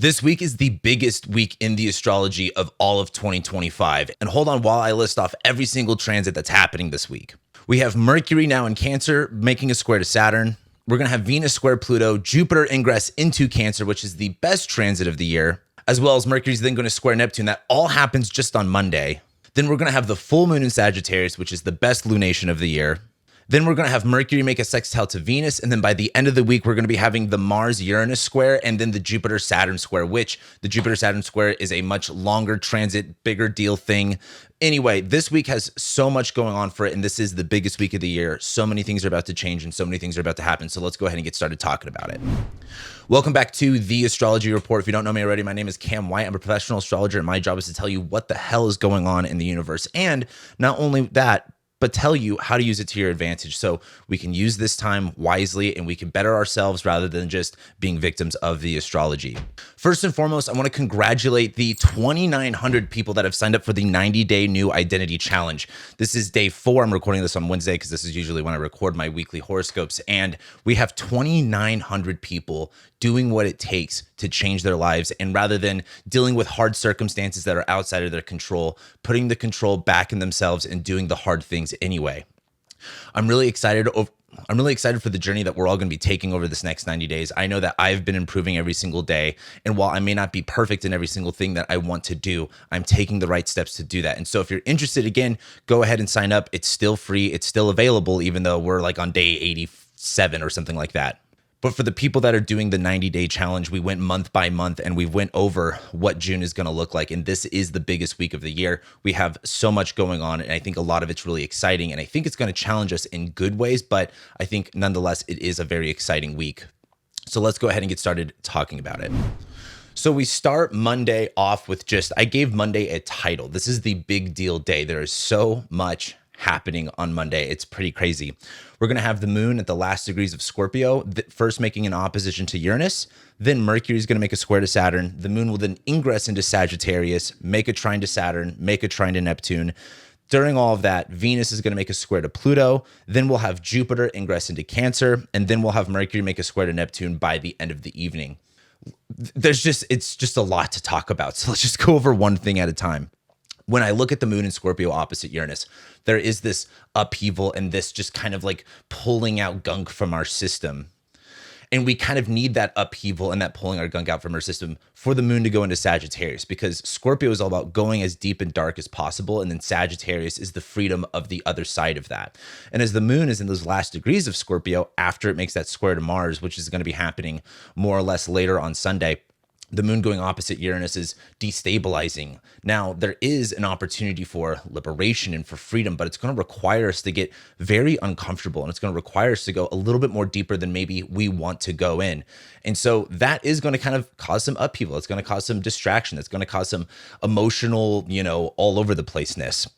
This week is the biggest week in the astrology of all of 2025. And hold on while I list off every single transit that's happening this week. We have Mercury now in Cancer, making a square to Saturn. We're going to have Venus square Pluto, Jupiter ingress into Cancer, which is the best transit of the year, as well as Mercury's then going to square Neptune. That all happens just on Monday. Then we're going to have the full moon in Sagittarius, which is the best lunation of the year. Then we're going to have Mercury make a sextile to Venus. And then by the end of the week, we're going to be having the Mars-Uranus square and then the Jupiter-Saturn square, which the Jupiter-Saturn square is a much longer transit, bigger deal thing. Anyway, this week has so much going on for it, and this is the biggest week of the year. So many things are about to change and so many things are about to happen. So let's go ahead and get started talking about it. Welcome back to The Astrology Report. If you don't know me already, my name is Cam White. I'm a professional astrologer, and my job is to tell you what the hell is going on in the universe. And not only that, but tell you how to use it to your advantage so we can use this time wisely and we can better ourselves rather than just being victims of the astrology. First and foremost, I want to congratulate the 2,900 people that have signed up for the 90-day new identity challenge. This is day 4. I'm recording this on Wednesday because this is usually when I record my weekly horoscopes. And we have 2,900 people doing what it takes to change their lives. And rather than dealing with hard circumstances that are outside of their control, putting the control back in themselves and doing the hard things anyway. I'm really excited for the journey that we're all going to be taking over this next 90 days. I know that I've been improving every single day. And while I may not be perfect in every single thing that I want to do, I'm taking the right steps to do that. And so if you're interested, again, go ahead and sign up. It's still free. It's still available, even though we're like on day 87 or something like that. But for the people that are doing the 90-day challenge, we went month by month and we went over what June is going to look like. And this is the biggest week of the year. We have so much going on, and I think a lot of it's really exciting. And I think it's going to challenge us in good ways, but I think nonetheless, it is a very exciting week. So let's go ahead and get started talking about it. So we start Monday off with I gave Monday a title. This is the big deal day. There is so much happening on Monday. It's pretty crazy. We're going to have the moon at the last degrees of Scorpio, first making an opposition to Uranus. Then Mercury is going to make a square to Saturn. The moon will then ingress into Sagittarius, make a trine to Saturn, make a trine to Neptune. During all of that, Venus is going to make a square to Pluto. Then we'll have Jupiter ingress into Cancer. And then we'll have Mercury make a square to Neptune by the end of the evening. It's just a lot to talk about. So let's just go over one thing at a time. When I look at the moon in Scorpio opposite Uranus, there is this upheaval and this just kind of like pulling out gunk from our system. And we kind of need that upheaval and that pulling our gunk out from our system for the moon to go into Sagittarius, because Scorpio is all about going as deep and dark as possible. And then Sagittarius is the freedom of the other side of that. And as the moon is in those last degrees of Scorpio, after it makes that square to Mars, which is going to be happening more or less later on Sunday, the moon going opposite Uranus is destabilizing. Now, there is an opportunity for liberation and for freedom, but it's going to require us to get very uncomfortable, and it's going to require us to go a little bit more deeper than maybe we want to go in. And so that is going to kind of cause some upheaval. It's going to cause some distraction. It's going to cause some emotional, all over the placeness.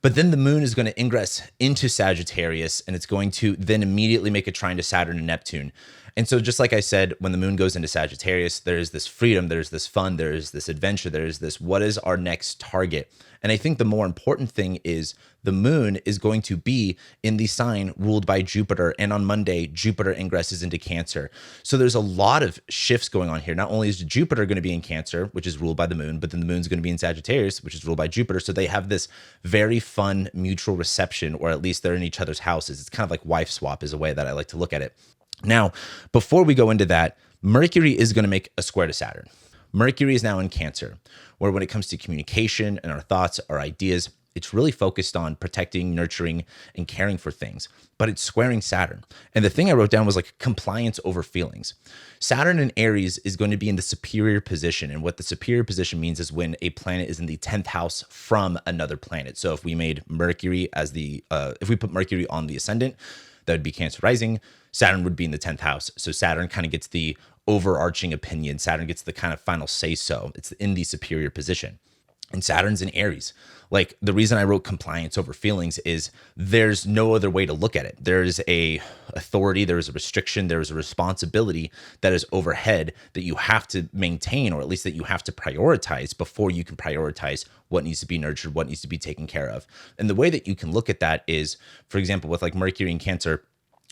But then the moon is going to ingress into Sagittarius, and it's going to then immediately make a trine to Saturn and Neptune. And so just like I said, when the moon goes into Sagittarius, there's this freedom, there's this fun, there's this adventure, there's this, what is our next target? And I think the more important thing is the moon is going to be in the sign ruled by Jupiter. And on Monday, Jupiter ingresses into Cancer. So there's a lot of shifts going on here. Not only is Jupiter going to be in Cancer, which is ruled by the moon, but then the moon's going to be in Sagittarius, which is ruled by Jupiter. So they have this very fun mutual reception, or at least they're in each other's houses. It's kind of like wife swap is a way that I like to look at it. Now, before we go into that, Mercury is going to make a square to Saturn. Mercury is now in Cancer, where when it comes to communication and our thoughts, our ideas, it's really focused on protecting, nurturing, and caring for things, but it's squaring Saturn. And the thing I wrote down was like compliance over feelings. Saturn in Aries is going to be in the superior position. And what the superior position means is when a planet is in the 10th house from another planet. So if we made Mercury as if we put Mercury on the ascendant, that would be Cancer rising. Saturn would be in the 10th house. So Saturn kind of gets the overarching opinion. Saturn gets the kind of final say so. It's in the superior position. And Saturn's in Aries. Like, the reason I wrote compliance over feelings is there's no other way to look at it. There's a authority, there's a restriction, there's a responsibility that is overhead that you have to maintain, or at least that you have to prioritize before you can prioritize what needs to be nurtured, what needs to be taken care of. And the way that you can look at that is, for example, with like Mercury in Cancer,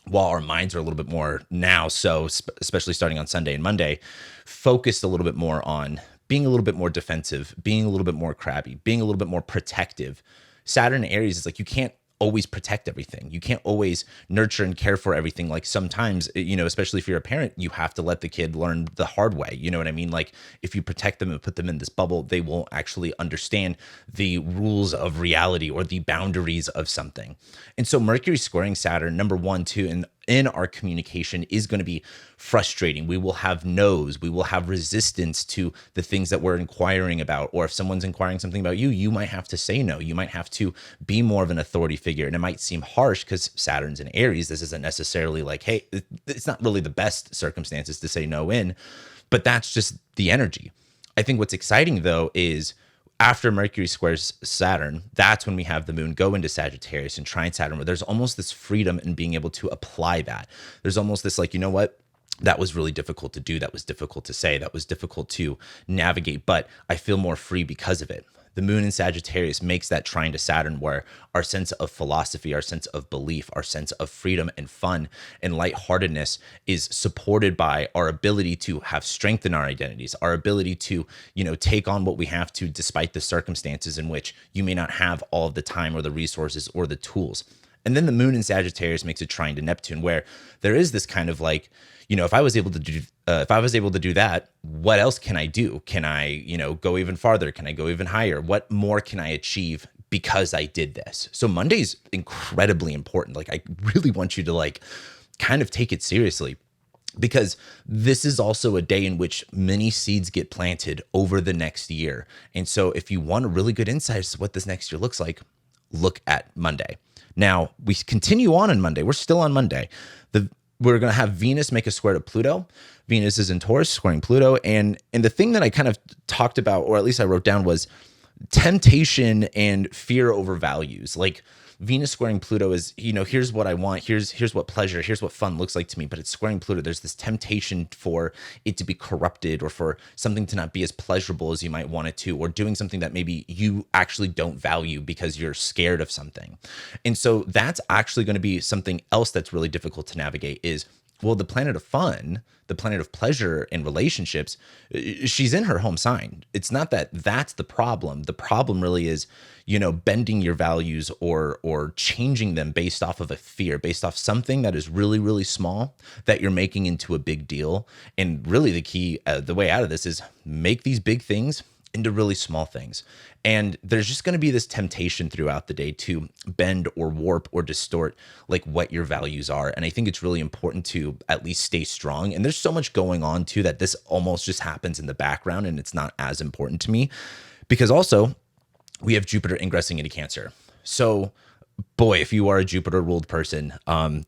while our minds are a little bit more now, so especially starting on Sunday and Monday, focused a little bit more on being a little bit more defensive, being a little bit more crabby, being a little bit more protective. Saturn and Aries is like, you can't always protect everything. You can't always nurture and care for everything. Like sometimes, especially if you're a parent, you have to let the kid learn the hard way. You know what I mean? Like if you protect them and put them in this bubble, they won't actually understand the rules of reality or the boundaries of something. And so Mercury squaring Saturn, number one, two, and in our communication is going to be frustrating. We will have no's. We will have resistance to the things that we're inquiring about. Or if someone's inquiring something about you, you might have to say no. You might have to be more of an authority figure. And it might seem harsh because Saturn's in Aries. This isn't necessarily like, hey, it's not really the best circumstances to say no in, but that's just the energy. I think what's exciting though is after Mercury squares Saturn, that's when we have the moon go into Sagittarius and trine Saturn, where there's almost this freedom in being able to apply that. There's almost this like, you know what? That was really difficult to do. That was difficult to say. That was difficult to navigate, but I feel more free because of it. The moon in Sagittarius makes that trine to Saturn where our sense of philosophy, our sense of belief, our sense of freedom and fun and lightheartedness is supported by our ability to have strength in our identities, our ability to, take on what we have to despite the circumstances in which you may not have all of the time or the resources or the tools. And then the moon in Sagittarius makes a trine to Neptune, where there is this kind of like, if I was able to do that, what else can I do? Can I, go even farther? Can I go even higher? What more can I achieve because I did this? So Monday's incredibly important. Like, I really want you to like kind of take it seriously, because this is also a day in which many seeds get planted over the next year. And so if you want a really good insight as to what this next year looks like, look at Monday. Now, we continue on Monday. We're still on Monday. We're going to have Venus make a square to Pluto. Venus is in Taurus, squaring Pluto. And the thing that I kind of talked about, or at least I wrote down, was temptation and fear over values. Like Venus squaring Pluto is, here's what I want. Here's what pleasure, here's what fun looks like to me. But it's squaring Pluto. There's this temptation for it to be corrupted, or for something to not be as pleasurable as you might want it to, or doing something that maybe you actually don't value because you're scared of something. And so that's actually going to be something else that's really difficult to navigate is, well, the planet of fun, the planet of pleasure and relationships, she's in her home sign. It's not that that's the problem. The problem really is, bending your values or changing them based off of a fear, based off something that is really, really small that you're making into a big deal. And really the key, the way out of this is make these big things into really small things. And there's just going to be this temptation throughout the day to bend or warp or distort like what your values are. And I think it's really important to at least stay strong. And there's so much going on too that this almost just happens in the background and it's not as important to me, because also we have Jupiter ingressing into Cancer. So boy, if you are a Jupiter ruled person,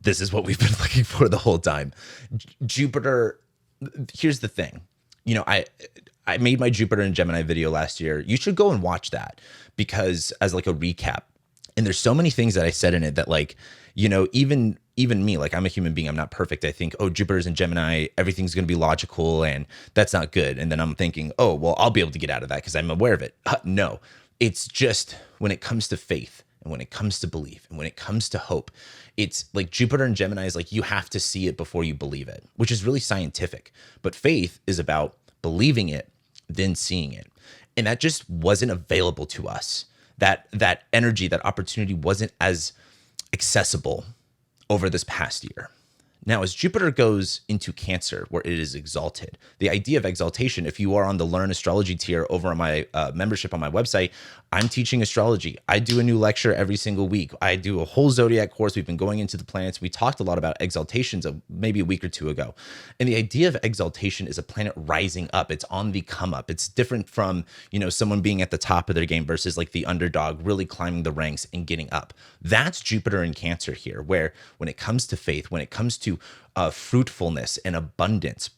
this is what we've been looking for the whole time. Jupiter, here's the thing, I made my Jupiter and Gemini video last year. You should go and watch that, because as like a recap, and there's so many things that I said in it that like, even me, like I'm a human being, I'm not perfect. I think, oh, Jupiter's in Gemini, everything's going to be logical, and that's not good. And then I'm thinking, oh, well, I'll be able to get out of that because I'm aware of it. No, it's just when it comes to faith and when it comes to belief and when it comes to hope, it's like Jupiter and Gemini is like, you have to see it before you believe it, which is really scientific. But faith is about believing it, then seeing it. And that just wasn't available to us. That energy, that opportunity wasn't as accessible over this past year. Now, as Jupiter goes into Cancer, where it is exalted, the idea of exaltation, if you are on the Learn Astrology tier over on my membership on my website, I'm teaching astrology. I do a new lecture every single week. I do a whole zodiac course. We've been going into the planets. We talked a lot about exaltations maybe a week or two ago. And the idea of exaltation is a planet rising up. It's on the come up. It's different from, someone being at the top of their game versus like the underdog really climbing the ranks and getting up. That's Jupiter in Cancer here, where when it comes to faith, when it comes to fruitfulness and abundance,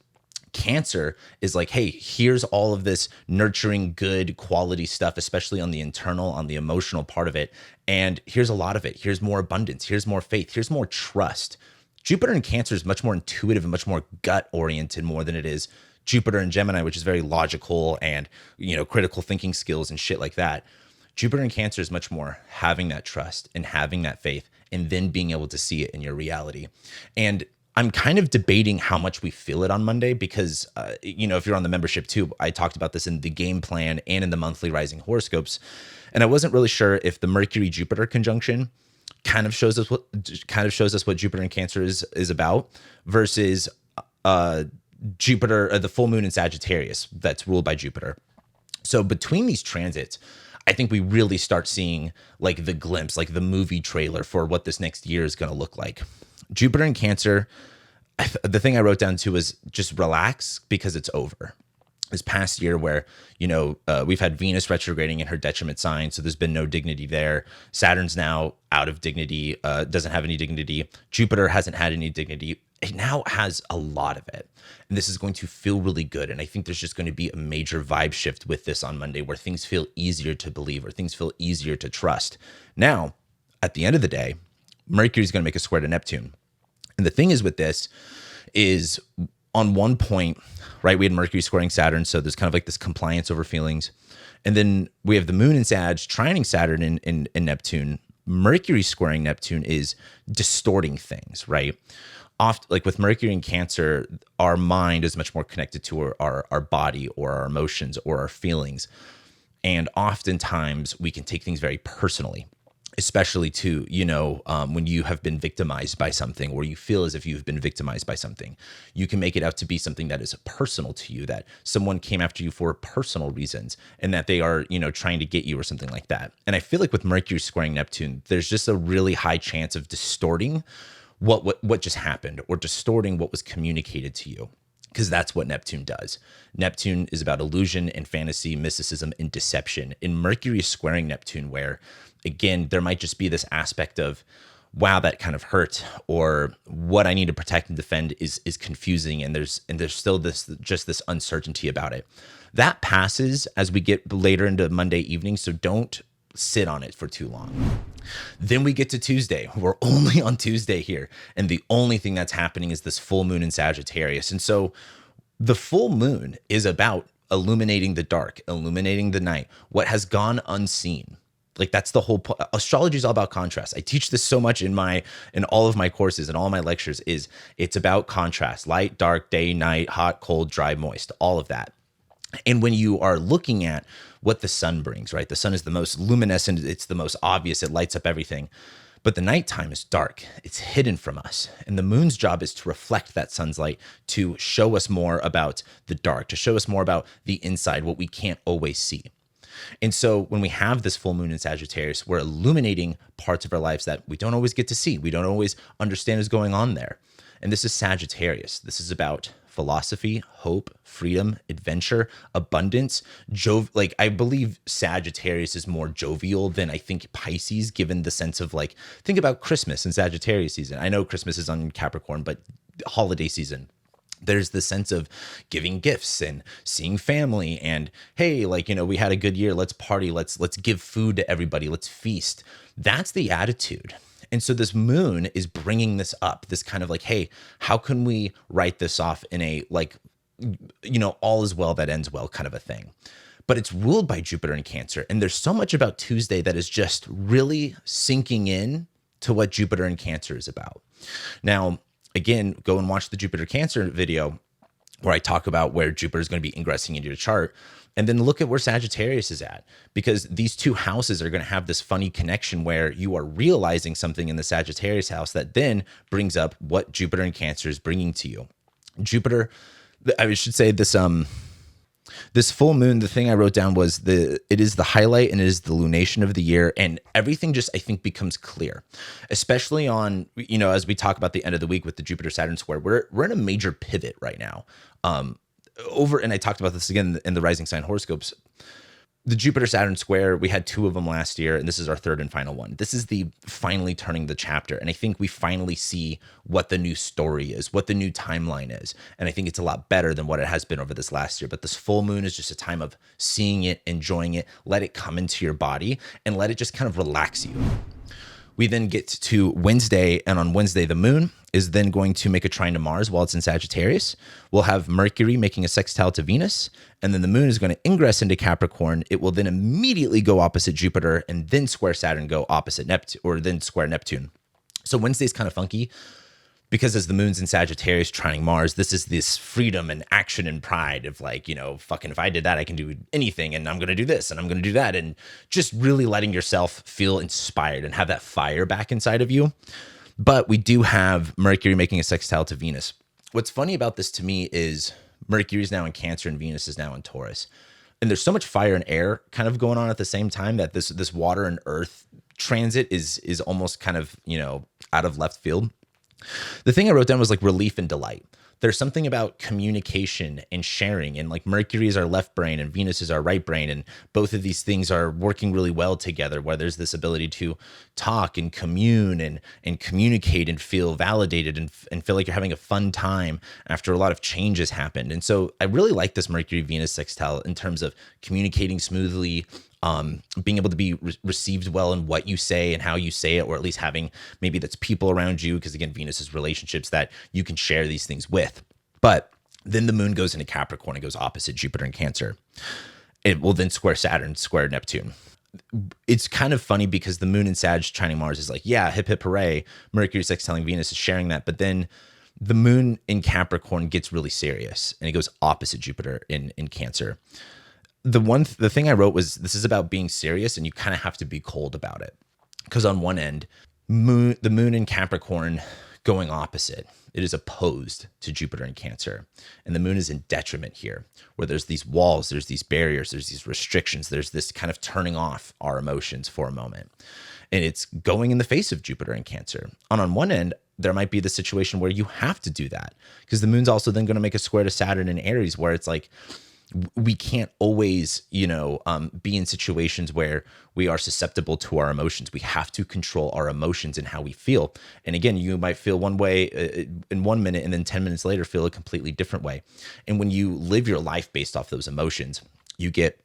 Cancer is like, hey, here's all of this nurturing, good quality stuff, especially on the internal, on the emotional part of it. And here's a lot of it. Here's more abundance. Here's more faith. Here's more trust. Jupiter in Cancer is much more intuitive and much more gut oriented more than it is Jupiter in Gemini, which is very logical and, critical thinking skills and shit like that. Jupiter in Cancer is much more having that trust and having that faith and then being able to see it in your reality. And I'm kind of debating how much we feel it on Monday because, if you're on the membership too, I talked about this in the game plan and in the monthly rising horoscopes. And I wasn't really sure if the Mercury Jupiter conjunction kind of shows us what Jupiter in Cancer is about versus Jupiter, the full moon in Sagittarius that's ruled by Jupiter. So between these transits, I think we really start seeing like the glimpse, like the movie trailer for what this next year is going to look like. Jupiter in Cancer, the thing I wrote down too was just relax because it's over. This past year where, we've had Venus retrograding in her detriment sign. So there's been no dignity there. Saturn's now out of dignity, doesn't have any dignity. Jupiter hasn't had any dignity. It now has a lot of it. And this is going to feel really good. And I think there's just going to be a major vibe shift with this on Monday where things feel easier to believe or things feel easier to trust. Now, at the end of the day, Mercury is going to make a square to Neptune. And the thing is with this is on one point, right, we had Mercury squaring Saturn. So there's kind of like this compliance over feelings. And then we have the moon in Sag trining Saturn in Neptune. Mercury squaring Neptune is distorting things, right? Often, like with Mercury in Cancer, our mind is much more connected to our body or our emotions or our feelings. And oftentimes we can take things very personally, especially to, when you have been victimized by something or you feel as if you've been victimized by something. You can make it out to be something that is personal to you, that someone came after you for personal reasons and that they are, trying to get you or something like that. And I feel like with Mercury squaring Neptune, there's just a really high chance of distorting what just happened or distorting what was communicated to you, because that's what Neptune does. Neptune is about illusion and fantasy, mysticism and deception. And Mercury is squaring Neptune where, again, there might just be this aspect of, wow, that kind of hurt, or what I need to protect and defend is confusing, and there's still this uncertainty about it. That passes as we get later into Monday evening, so don't sit on it for too long. Then we get to Tuesday. We're only on Tuesday here, and the only thing that's happening is this full moon in Sagittarius. And so the full moon is about illuminating the dark, illuminating the night, what has gone unseen. Like that's the whole point. Astrology is all about contrast. I teach this so much in all of my courses and all my lectures it's about contrast, light, dark, day, night, hot, cold, dry, moist, all of that. And when you are looking at what the sun brings, right? The sun is the most luminescent. It's the most obvious. It lights up everything. But the nighttime is dark. It's hidden from us. And the moon's job is to reflect that sun's light, to show us more about the dark, to show us more about the inside, what we can't always see. And so when we have this full moon in Sagittarius, we're illuminating parts of our lives that we don't always get to see. We don't always understand what's going on there. And this is Sagittarius. This is about philosophy, hope, freedom, adventure, abundance. I believe Sagittarius is more jovial than I think Pisces, given the sense of think about Christmas and Sagittarius season. I know Christmas is on Capricorn, but holiday season. There's the sense of giving gifts and seeing family and, hey, we had a good year. Let's party. Let's give food to everybody. Let's feast. That's the attitude. And so this moon is bringing this up, this kind of hey, how can we write this off in a all is well that ends well kind of a thing. But it's ruled by Jupiter in Cancer. And there's so much about Tuesday that is just really sinking in to what Jupiter in Cancer is about. Now, again, go and watch the Jupiter Cancer video where I talk about where Jupiter is going to be ingressing into your chart. And then look at where Sagittarius is at, because these two houses are going to have this funny connection where you are realizing something in the Sagittarius house that then brings up what Jupiter in Cancer is bringing to you. Jupiter, I should say this full moon, the thing I wrote down was it is the highlight and it is the lunation of the year, and everything just, I think, becomes clear, especially on, as we talk about the end of the week with the Jupiter Saturn square, we're in a major pivot right now. And I talked about this again in the rising sign horoscopes. The Jupiter Saturn square, we had 2 of them last year, and this is our 3rd and final one. This is the finally turning the chapter. And I think we finally see what the new story is, what the new timeline is. And I think it's a lot better than what it has been over this last year. But this full moon is just a time of seeing it, enjoying it, let it come into your body, and let it just kind of relax you. We then get to Wednesday, and on Wednesday, the moon is then going to make a trine to Mars while it's in Sagittarius. We'll have Mercury making a sextile to Venus, and then the moon is going to ingress into Capricorn. It will then immediately go opposite Jupiter and then square Saturn, go opposite Neptune, or then square Neptune. So Wednesday's kind of funky because as the moon's in Sagittarius trining Mars, this is this freedom and action and pride of like, fucking if I did that, I can do anything, and I'm going to do this and I'm going to do that. And just really letting yourself feel inspired and have that fire back inside of you. But we do have Mercury making a sextile to Venus. What's funny about this to me is Mercury is now in Cancer and Venus is now in Taurus. And there's so much fire and air kind of going on at the same time that this water and earth transit is almost kind of, out of left field. The thing I wrote down was like relief and delight. There's something about communication and sharing, and like Mercury is our left brain and Venus is our right brain. And both of these things are working really well together, where there's this ability to talk and commune and communicate and feel validated and feel like you're having a fun time after a lot of changes happened. And so I really like this Mercury Venus sextile in terms of communicating smoothly, being able to be received well in what you say and how you say it, or at least having maybe that's people around you, because again, Venus is relationships that you can share these things with. But then the moon goes into Capricorn and goes opposite Jupiter in Cancer. It will then square Saturn, square Neptune. It's kind of funny because the moon in Sag trining Mars is like, yeah, hip hip hooray, Mercury sextiling Venus is sharing that. But then the moon in Capricorn gets really serious and it goes opposite Jupiter in Cancer. The thing I wrote was, this is about being serious and you kind of have to be cold about it. Because on one end, the moon in Capricorn going opposite, it is opposed to Jupiter in Cancer. And the moon is in detriment here, where there's these walls, there's these barriers, there's these restrictions, there's this kind of turning off our emotions for a moment. And it's going in the face of Jupiter in Cancer. And on one end, there might be the situation where you have to do that, because the moon's also then going to make a square to Saturn in Aries, where it's like, we can't always, be in situations where we are susceptible to our emotions. We have to control our emotions and how we feel. And again, you might feel one way in 1 minute and then 10 minutes later feel a completely different way. And when you live your life based off those emotions, you get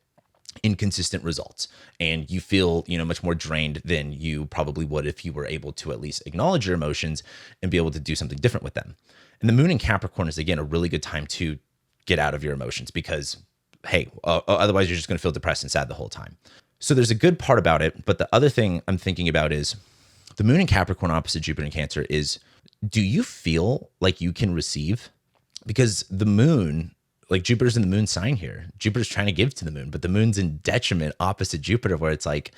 inconsistent results and you feel, much more drained than you probably would if you were able to at least acknowledge your emotions and be able to do something different with them. And the moon in Capricorn is, again, a really good time to get out of your emotions, because hey, otherwise you're just going to feel depressed and sad the whole time. So there's a good part about it. But the other thing I'm thinking about is the moon in Capricorn opposite Jupiter in Cancer is, do you feel like you can receive? Because the moon, like Jupiter's in the moon sign here. Jupiter's trying to give to the moon, but the moon's in detriment opposite Jupiter, where it's like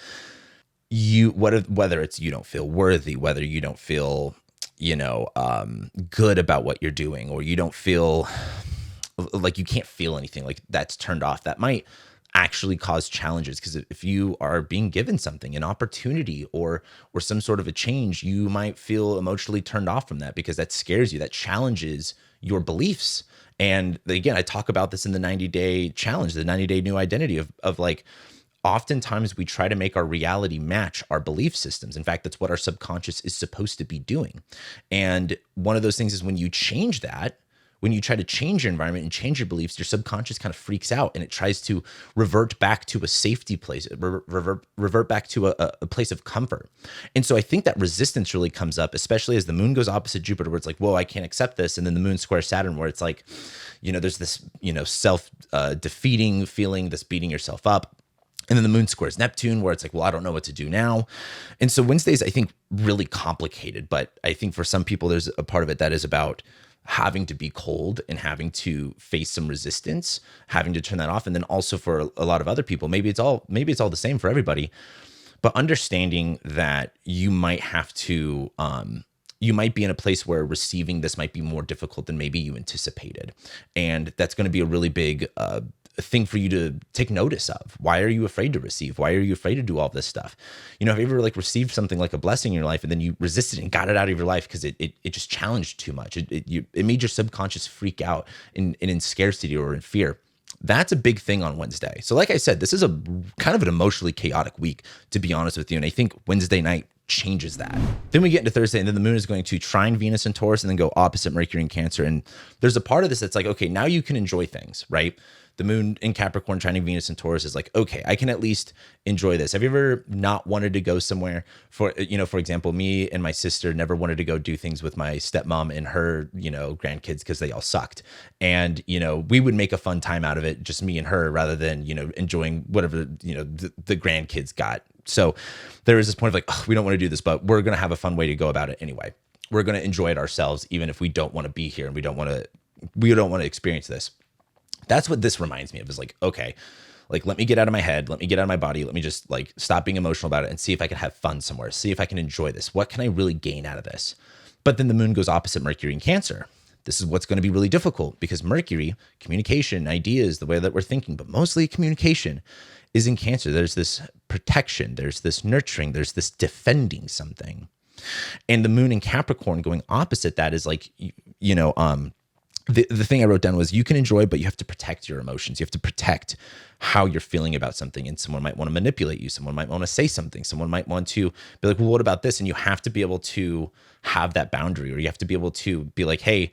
whether it's you don't feel worthy, whether you don't feel, good about what you're doing, or you don't feel like you can't feel anything, like that's turned off. That might actually cause challenges, because if you are being given something, an opportunity or some sort of a change, you might feel emotionally turned off from that because that scares you, that challenges your beliefs. And again, I talk about this in the 90-day challenge, the 90-day new identity of like, oftentimes we try to make our reality match our belief systems. In fact, that's what our subconscious is supposed to be doing. And one of those things is when you change that, when you try to change your environment and change your beliefs, your subconscious kind of freaks out and it tries to revert back to a safety place, revert back to a place of comfort. And so I think that resistance really comes up, especially as the moon goes opposite Jupiter, where it's like, whoa, I can't accept this. And then the moon squares Saturn, where it's like, there's this, self-defeating feeling, this beating yourself up. And then the moon squares Neptune, where it's like, well, I don't know what to do now. And so Wednesday's, I think, really complicated. But I think for some people, there's a part of it that is about having to be cold and having to face some resistance, having to turn that off. And then also for a lot of other people, maybe it's all the same for everybody, but understanding that you might have to, you might be in a place where receiving this might be more difficult than maybe you anticipated. And that's going to be a really big, thing for you to take notice of. Why are you afraid to receive? Why are you afraid to do all this stuff? Have you ever received something like a blessing in your life and then you resisted and got it out of your life because it just challenged too much? It made your subconscious freak out in scarcity or in fear. That's a big thing on Wednesday. So like I said, this is a kind of an emotionally chaotic week, to be honest with you. And I think Wednesday night changes that. Then we get into Thursday, and then the moon is going to trine Venus and Taurus and then go opposite Mercury in Cancer. And there's a part of this that's like, okay, now you can enjoy things, right? The moon in Capricorn trining Venus and Taurus is like, okay, I can at least enjoy this. Have you ever not wanted to go somewhere? For example, me and my sister never wanted to go do things with my stepmom and her, grandkids because they all sucked. And, we would make a fun time out of it, just me and her, rather than, enjoying whatever, the grandkids got. So there is this point of like, oh, we don't want to do this, but we're going to have a fun way to go about it anyway. We're going to enjoy it ourselves, even if we don't want to be here and we don't want to experience this. That's what this reminds me of, is like, okay, like, let me get out of my head. Let me get out of my body. Let me just like stop being emotional about it and see if I can have fun somewhere. See if I can enjoy this. What can I really gain out of this? But then the moon goes opposite Mercury in Cancer. This is what's going to be really difficult, because Mercury, communication, ideas, the way that we're thinking, but mostly communication, is in Cancer. There's this protection. There's this nurturing. There's this defending something. And the moon in Capricorn going opposite that is like, the thing I wrote down was, you can enjoy, but you have to protect your emotions. You have to protect how you're feeling about something. And someone might want to manipulate you. Someone might want to say something. Someone might want to be like, well, what about this? And you have to be able to have that boundary, or you have to be able to be like, hey,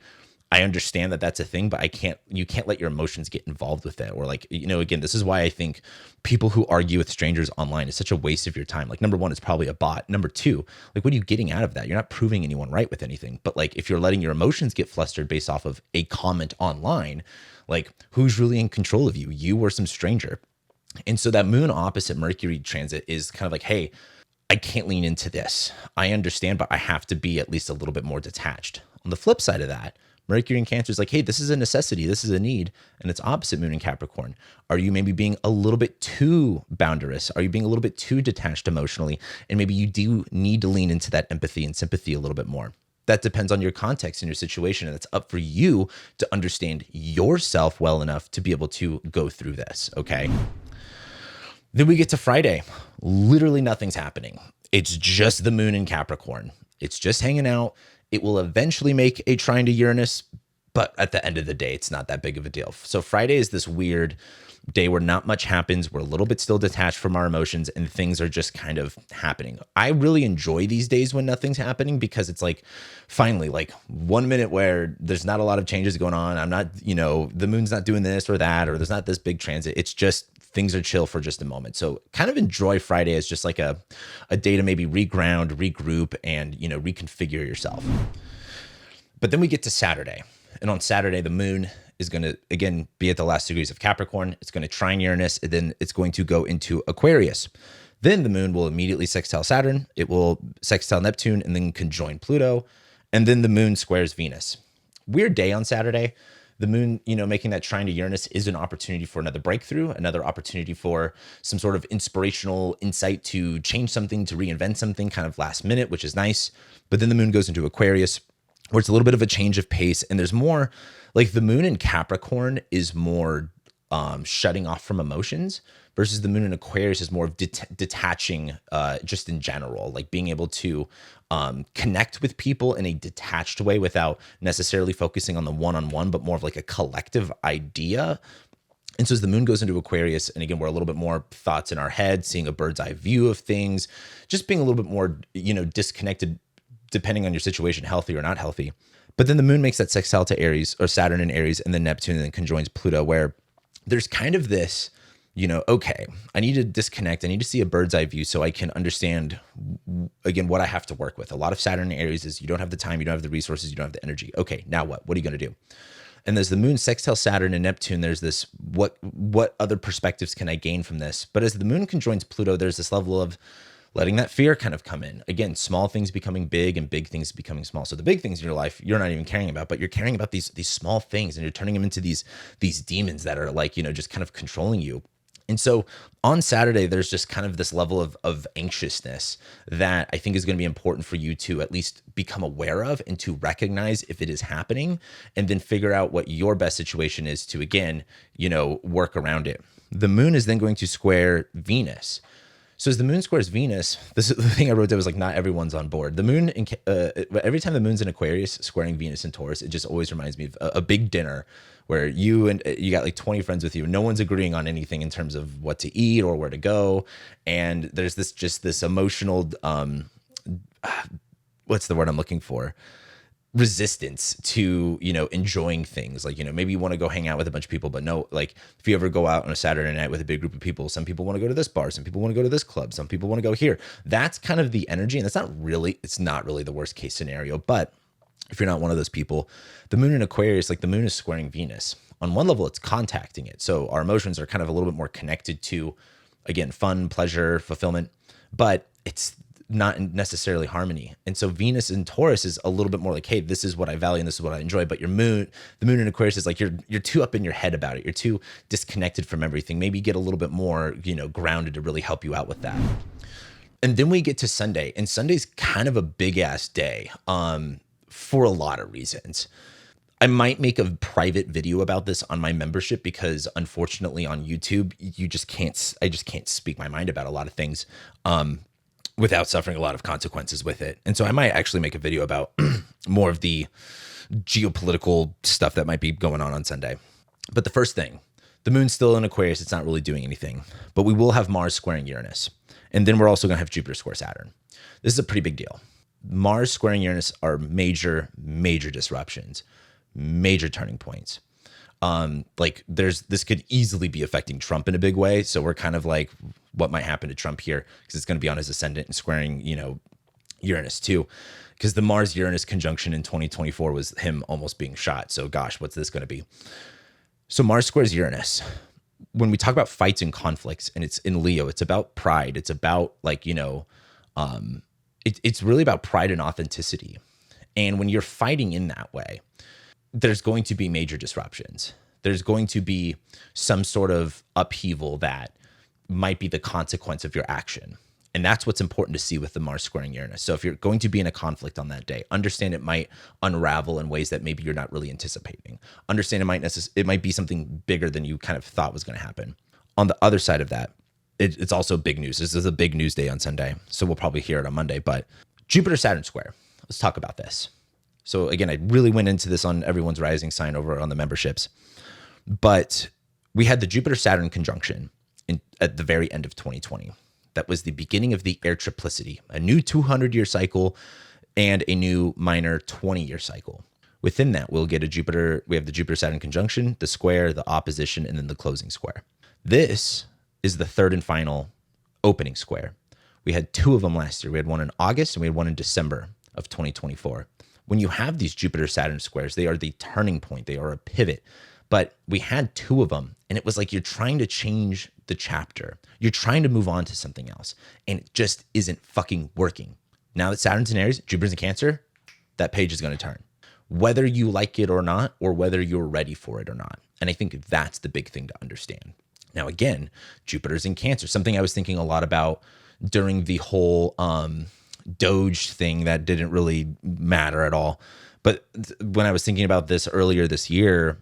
I understand that that's a thing, but you can't let your emotions get involved with it. Or like, again, this is why I think people who argue with strangers online is such a waste of your time. Like, number one, it's probably a bot. Number two, like, what are you getting out of that? You're not proving anyone right with anything. But like, if you're letting your emotions get flustered based off of a comment online, like, who's really in control of you? You or some stranger? And so that moon opposite Mercury transit is kind of like, hey, I can't lean into this. I understand, but I have to be at least a little bit more detached. On the flip side of that, Mercury in Cancer is like, hey, this is a necessity. This is a need. And it's opposite moon in Capricorn. Are you maybe being a little bit too boundarous? Are you being a little bit too detached emotionally? And maybe you do need to lean into that empathy and sympathy a little bit more. That depends on your context and your situation. And it's up for you to understand yourself well enough to be able to go through this. Okay. Then we get to Friday. Literally nothing's happening. It's just the moon in Capricorn. It's just hanging out. It will eventually make a trine to Uranus, but at the end of the day, it's not that big of a deal. So Friday is this weird day where not much happens. We're a little bit still detached from our emotions, and things are just kind of happening. I really enjoy these days when nothing's happening, because it's like, finally, like 1 minute where there's not a lot of changes going on. I'm not, the moon's not doing this or that, or there's not this big transit. It's just things are chill for just a moment. So kind of enjoy Friday as just like a day to maybe reground, regroup, and, reconfigure yourself. But then we get to Saturday. And on Saturday, the moon is going to, again, be at the last degrees of Capricorn. It's going to trine Uranus, and then it's going to go into Aquarius. Then the moon will immediately sextile Saturn. It will sextile Neptune, and then conjoin Pluto. And then the moon squares Venus. Weird day on Saturday. The moon, making that trine to Uranus is an opportunity for another breakthrough, another opportunity for some sort of inspirational insight to change something, to reinvent something kind of last minute, which is nice. But then the moon goes into Aquarius, where it's a little bit of a change of pace. And there's more, like, the moon in Capricorn is more shutting off from emotions, versus the moon in Aquarius is more of detaching just in general, like being able to connect with people in a detached way without necessarily focusing on the one-on-one, but more of like a collective idea. And so as the moon goes into Aquarius, and again, we're a little bit more thoughts in our head, seeing a bird's eye view of things, just being a little bit more, disconnected, depending on your situation, healthy or not healthy. But then the moon makes that sextile to Aries, or Saturn in Aries, and then Neptune, and then conjoins Pluto, where there's kind of this, okay, I need to disconnect. I need to see a bird's eye view so I can understand, again, what I have to work with. A lot of Saturn in Aries is you don't have the time, you don't have the resources, you don't have the energy. Okay, now what? What are you going to do? And there's the moon sextile Saturn and Neptune. There's this, what other perspectives can I gain from this? But as the moon conjoins Pluto, there's this level of letting that fear kind of come in. Again, small things becoming big and big things becoming small. So the big things in your life, you're not even caring about, but you're caring about these small things, and you're turning them into these demons that are like, just kind of controlling you. And so on Saturday, there's just kind of this level of anxiousness that I think is going to be important for you to at least become aware of, and to recognize if it is happening, and then figure out what your best situation is to, again, work around it. The moon is then going to square Venus. So as the moon squares Venus, this is the thing I wrote down, was like, not everyone's on board. The moon, every time the moon's in Aquarius squaring Venus and Taurus, it just always reminds me of a big dinner where you got like 20 friends with you. No one's agreeing on anything in terms of what to eat or where to go. And there's this emotional, what's the word I'm looking for? resistance to, enjoying things. Like, maybe you want to go hang out with a bunch of people, but no, like if you ever go out on a Saturday night with a big group of people, some people want to go to this bar, some people want to go to this club, some people want to go here. That's kind of the energy. And it's not really the worst case scenario. But if you're not one of those people, the moon in Aquarius, like the moon is squaring Venus. On one level, it's contacting it. So our emotions are kind of a little bit more connected to, again, fun, pleasure, fulfillment, but it's not necessarily harmony. And so Venus in Taurus is a little bit more like, hey, this is what I value and this is what I enjoy. But the moon in Aquarius is like you're too up in your head about it. You're too disconnected from everything. Maybe get a little bit more, grounded to really help you out with that. And then we get to Sunday, and Sunday's kind of a big ass day for a lot of reasons. I might make a private video about this on my membership because unfortunately on YouTube, I just can't speak my mind about a lot of things without suffering a lot of consequences with it. And so I might actually make a video about more of the geopolitical stuff that might be going on Sunday. But the first thing, the moon's still in Aquarius. It's not really doing anything, but we will have Mars squaring Uranus. And then we're also going to have Jupiter square Saturn. This is a pretty big deal. Mars squaring Uranus are major, major disruptions, major turning points. This could easily be affecting Trump in a big way. So we're kind of like, what might happen to Trump here? Because it's going to be on his ascendant and squaring, Uranus too. Because the Mars Uranus conjunction in 2024 was him almost being shot. So gosh, what's this going to be? So Mars squares Uranus. When we talk about fights and conflicts, and it's in Leo, it's about pride. It's about it's really about pride and authenticity. And when you're fighting in that way, there's going to be major disruptions. There's going to be some sort of upheaval that might be the consequence of your action. And that's what's important to see with the Mars squaring Uranus. So if you're going to be in a conflict on that day, understand it might unravel in ways that maybe you're not really anticipating. Understand it might be something bigger than you kind of thought was going to happen. On the other side of that, it's also big news. This is a big news day on Sunday, so we'll probably hear it on Monday. But Jupiter Saturn square. Let's talk about this. So again, I really went into this on everyone's rising sign over on the memberships. But we had the Jupiter Saturn conjunction at the very end of 2020. That was the beginning of the air triplicity, a new 200-year cycle and a new minor 20-year cycle. Within that, we have the Jupiter Saturn conjunction, the square, the opposition, and then the closing square. This is the third and final opening square. We had two of them last year. We had one in August and we had one in December of 2024. When you have these Jupiter Saturn squares, they are the turning point. They are a pivot. But we had two of them, and it was like you're trying to change the chapter. You're trying to move on to something else, and it just isn't fucking working. Now that Saturn's in Aries, Jupiter's in Cancer, that page is going to turn. Whether you like it or not, or whether you're ready for it or not. And I think that's the big thing to understand. Now, again, Jupiter's in Cancer, something I was thinking a lot about during the whole Doge thing that didn't really matter at all. But when I was thinking about this earlier this year,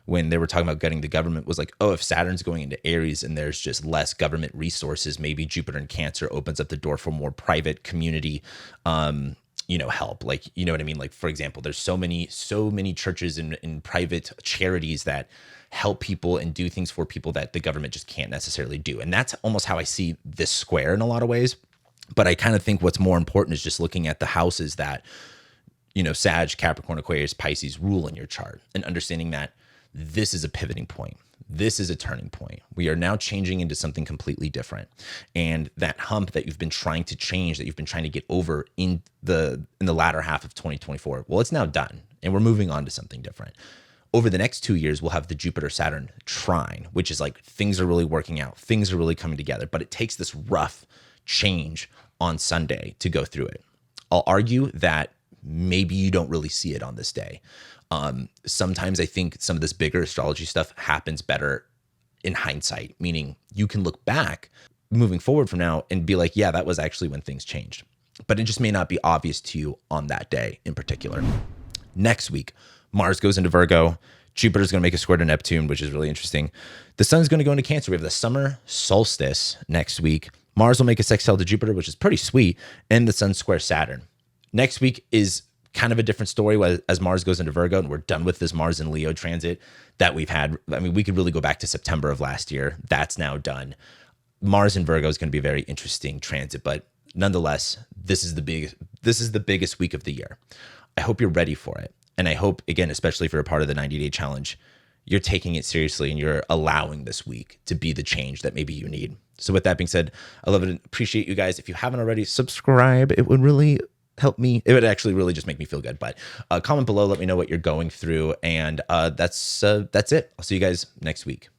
when they were talking about gutting the government, was like, oh, if Saturn's going into Aries and there's just less government resources, maybe Jupiter in Cancer opens up the door for more private community help. Like, you know what I mean? Like, for example, there's so many churches and private charities that help people and do things for people that the government just can't necessarily do. And that's almost how I see this square in a lot of ways. But I kind of think what's more important is just looking at the houses that, Sag, Capricorn, Aquarius, Pisces rule in your chart, and understanding that this is a pivoting point. This is a turning point. We are now changing into something completely different. And that hump that you've been trying to change, that you've been trying to get over in the latter half of 2024, well, it's now done. And we're moving on to something different. Over the next 2 years, we'll have the Jupiter-Saturn trine, which is like things are really working out. Things are really coming together. But it takes this rough change on Sunday to go through it. I'll argue that maybe you don't really see it on this day. Sometimes I think some of this bigger astrology stuff happens better in hindsight, meaning you can look back moving forward from now and be like, yeah, that was actually when things changed. But it just may not be obvious to you on that day in particular. Next week, Mars goes into Virgo. Jupiter's going to make a square to Neptune, which is really interesting. The sun's going to go into Cancer. We have the summer solstice next week. Mars will make a sextile to Jupiter, which is pretty sweet, and the sun square Saturn. Next week is kind of a different story as Mars goes into Virgo, and we're done with this Mars and Leo transit that we've had. I mean, we could really go back to September of last year. That's now done. Mars in Virgo is going to be a very interesting transit, but nonetheless, this is the biggest week of the year. I hope you're ready for it. And I hope, again, especially if you're a part of the 90-day challenge, you're taking it seriously and you're allowing this week to be the change that maybe you need. So with that being said, I love it and appreciate you guys. If you haven't already, subscribe. It would really help me. It would actually really just make me feel good. But comment below, let me know what you're going through. And that's it. I'll see you guys next week.